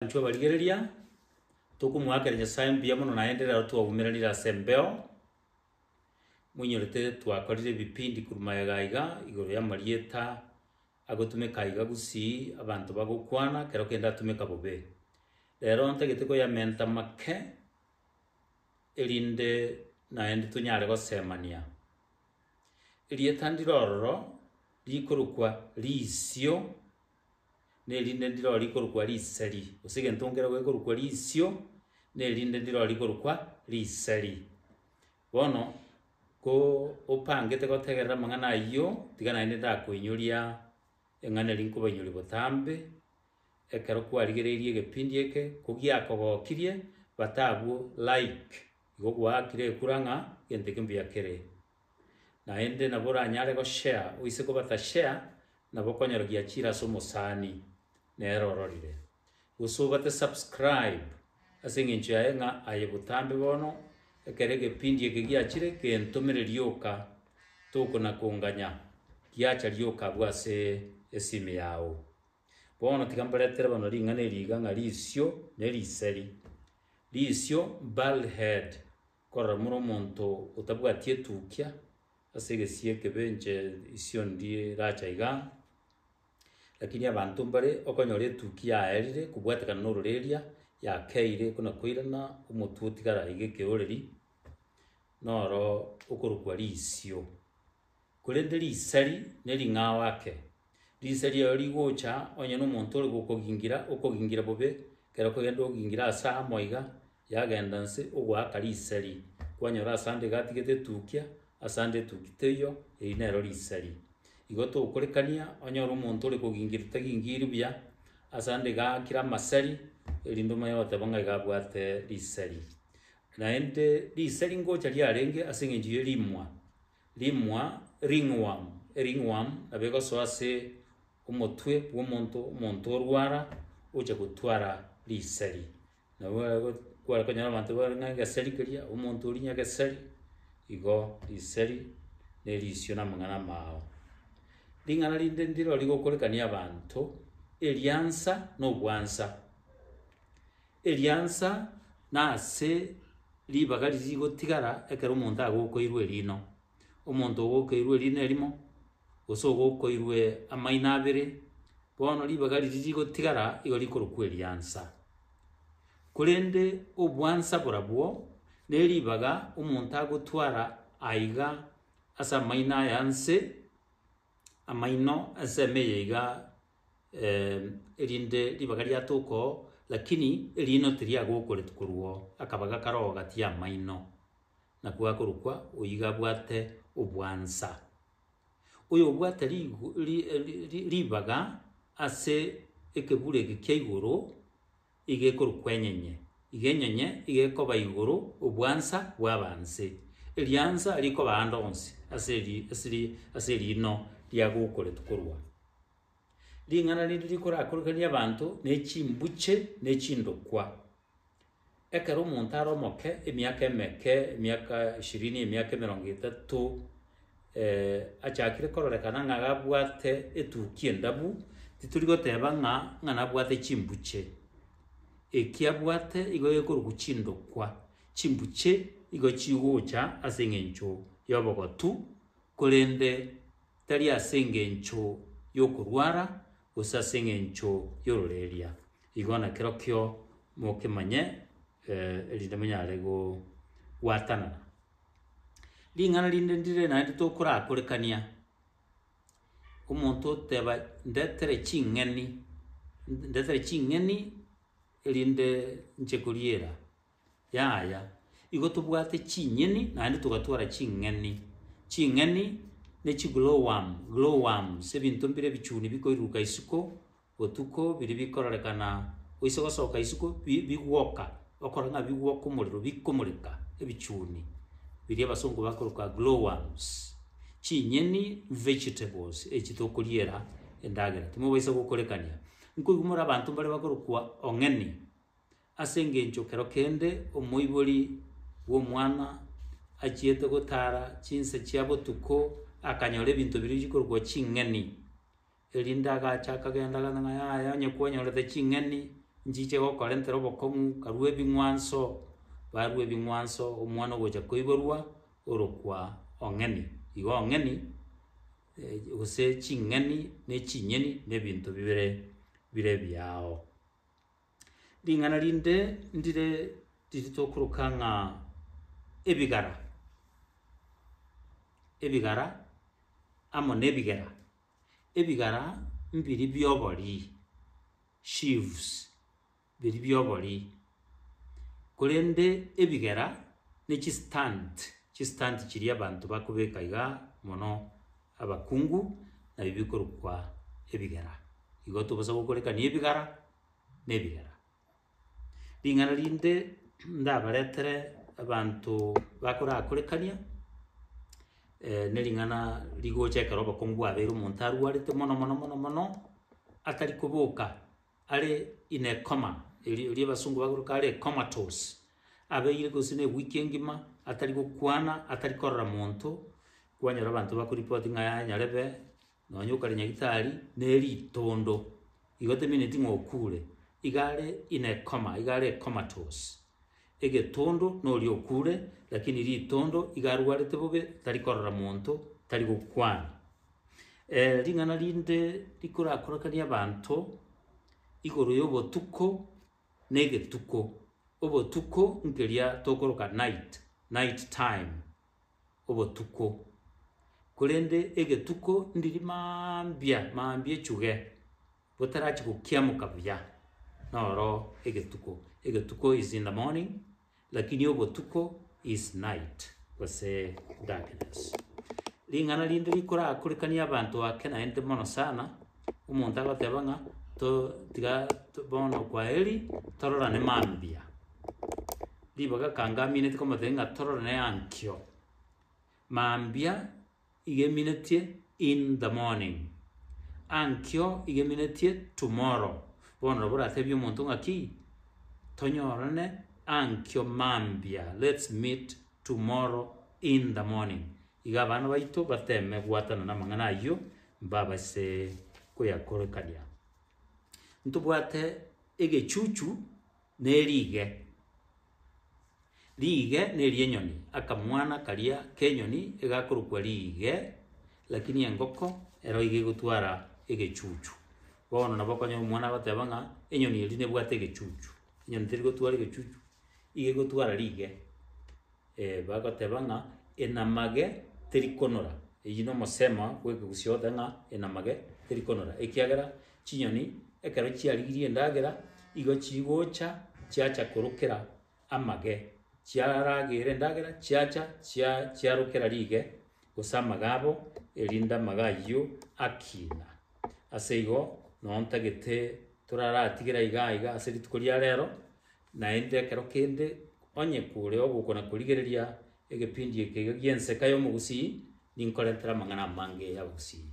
Nchwa baligereria tuku mwaka Nyasaye mbia muno naendelea tuwagumiranira sembeo munyorete twakorire bipindi kurumayagaiga igoro ya marieta agotumeka iga gusi abantu bagukwana kero kenda tumeka bobe rero ntegete ko ya menta make elinde naende tunyare gosemania elieta ndirororo likorukwa lisio nelinde ndiro likorukwa liseri usige ntongera gwekorukwa lisio nelinde ndiro likorukwa liseri bono ko opangete gotegerera mangana iyo tigana inde ndakuinyuria engane linko banyuri botambe ekero kwarigererie gepindi eke kugia kogokirie batabu like igogwa kire kuranga gente kimbia kere na ende nabora nyare go share uise ko bata share nabokonyorogia chira somosani nerororire usubate subscribe asingincho yaenga ayebutambe bono ekerege pindi ekigia chire kentomere ryoka tuko na kunganya kiacha ryoka bwase esime yao bono tikambaletera bono ringane riganga lisio neriseri lisio bald kora muno monto utabwatie tukia asege sieke benje isio ndi rachaiga lakini abantu mbare okonyore tukia aerire kubwataka norureria ya keire kuna kwirana umututigara igeke oreri noro ukurukwa lisio kurende lisari neringa wake lisari yori gocha onye no muntu uri gukogingira bobe kera ko gendo gingira asa moiga yagendanse ugwaka lisari kwanyora asande gatigete tukia asande tukiteyo inero lisari igoto ukorekania onyoro umuntu uri kugingirita gingiri bya asande ga kira masari elindoma yote banga gabwate lisari na ente lisari ngocha lyarenge asingenjiye rimwa ringworm abego soase umotwe w'umuntu orwara uje gutwara lisari nawe kwara kanyara abantu baranga sari kiriya umuntu uri nyagasari igo lisari nelisio na mangana mao lingana linde ndiro ligokorekania abantu eliansa no bwansa eliansa na se libaga ligotigara ekero umuntu agokoirwe lino umuntu ogokoirwe lino elimo osogokoirwe amaina abere bono libaga ligotigara igo likorokwa eliansa kurende obwansa burabwo nelibaga umuntu agotwara aiga asa maina yanse amaino asemeyega elinde libaga lyatoko lakini elino tiria gokore tukuruo akabaga karo gati ya maino na kuwa kurukwa uyiga bwate obwansa uyo bwate libaga ase ekebure gikeigoro igekorukwa igenyenye igekoba igoro obwansa bwabanse eliansa liko bandonse aseri no lyagukore tukurwa lingana lirikora akorukania abantu nechimbuche nechindokwa ekero umuntu aromoke emyaka 20 emyaka 30 achakire kororekana ngagabwate etukie ndabu titurigoteba ngana bwate chimbuche ekiabwate igo yekoro kuchindokwa chimbuche igo chigocha asengencho yobogotu kurende tari asengencho yokurwara usasengencho yororeria igona kirokyo mokemanye elinde munyarego watana lingana linde ndire na nditokura akorekania umuntu teba ndetere chingeni elinde nchekuriera yaya igo tubwate chinyeni na tugatwara chingeni ne glowworm sebintu mbire bichuni bikoiruka isuko otuko biri bikororekana oisoko soka isuko bigwoka okoranga bigwoka umuriro bikomurika ebichuni biri abasongo bakoroka glowworms chinyeni vegetables echitokuriera endagera timo baisa gukorekania nkugumura abantu bari bakorokwa ongeni asengencho kero kende omoibori wo mwana achiete gotara chinse chiabo tuko akanyore bintu biri gikorwa chingeni elinda gachaka genda ngaya nyekonyore chingeni njiche gokorentera obokongu karue bing'wanso barue bing'wanso omwana gocha koiborwa orokwa ong'eni igo ong'eni gose ching'eni ne chinyeni ne binto bire biao ring'ana rinde ndire tokuruka ng'a ebigara amo nebigera ebigara mbiri biobori sheaves biri biobori korende ebigera ne chistand chiri abantu bakubeka iga mono abakungu na bibikorukwa ebigera igo tobosa gokorekania ebigara nebigera ring'ana rinde ndabaretere abantu bakorakorekania ne ring'ana rigochekera obokongu abeire omonto arwarete mono atari koboka are in a coma eri abasungu bagoruka are comatose abeire gose ne wiki engima atari gokwana atari korora monto kwanyora abantu bakoripoti ng'a nyarebe nonyukari nyagitari neritondo igote minute ng'okure igare in a coma igare comatose egetondo nori okure lakini ritondo igarwarete bobe tari korora monto tari gokwana ring'ana rinde rikorakorekania abantu igoro ya obotuko na egetuko obotuko nkeria tokoroka night time obotuko korende egetuko ndiri mambia echuge botarachi gokiamoka buya noro egetuko is in the morning lakini obotuko is night gose darkness ring'ana rinde rikorakorekania abantu akenaente mono sana omonto agoteba ng'a tiga bono kwaheri tororane mambia ribaga kanga minute komothe ng'a tororane ankio mambia igeminatie in the morning ankio igeminatie tomorrow bono boratebia omonto ng'aki tonyorane ankio mambia let's meet tomorrow in the morning iga abana baito bateme gwatana na mang'ana ayo mbabase koyakorekania ntobwate egechuchu nerige neri enyoni akamwana karia kenyoni egakorokwa rige lakini engoko ero igegotwara egechuchu bono nabo konya omwana bateba ng'a enyoni eri nebwate egechuchu enyoni teri gotwara egechuchu igegotwara rige bagoteba ng'a enamage terikonora eyi no mosema gwekegusio ota ng'a enamage terikonora ekiagera chinyoni ekero chiarigirie endagera igo chigocha chiacha korokera amage chiaragere endagera chiarokera rige gose amagabo erinda magayo akina ase igo nontagete toraratigera iga ase rituko ria rero naende ekero kende onye kure ogokona korigereria egepindi eke gienseka y'omogusii ninkorentera amang'ana amange ya obogusii.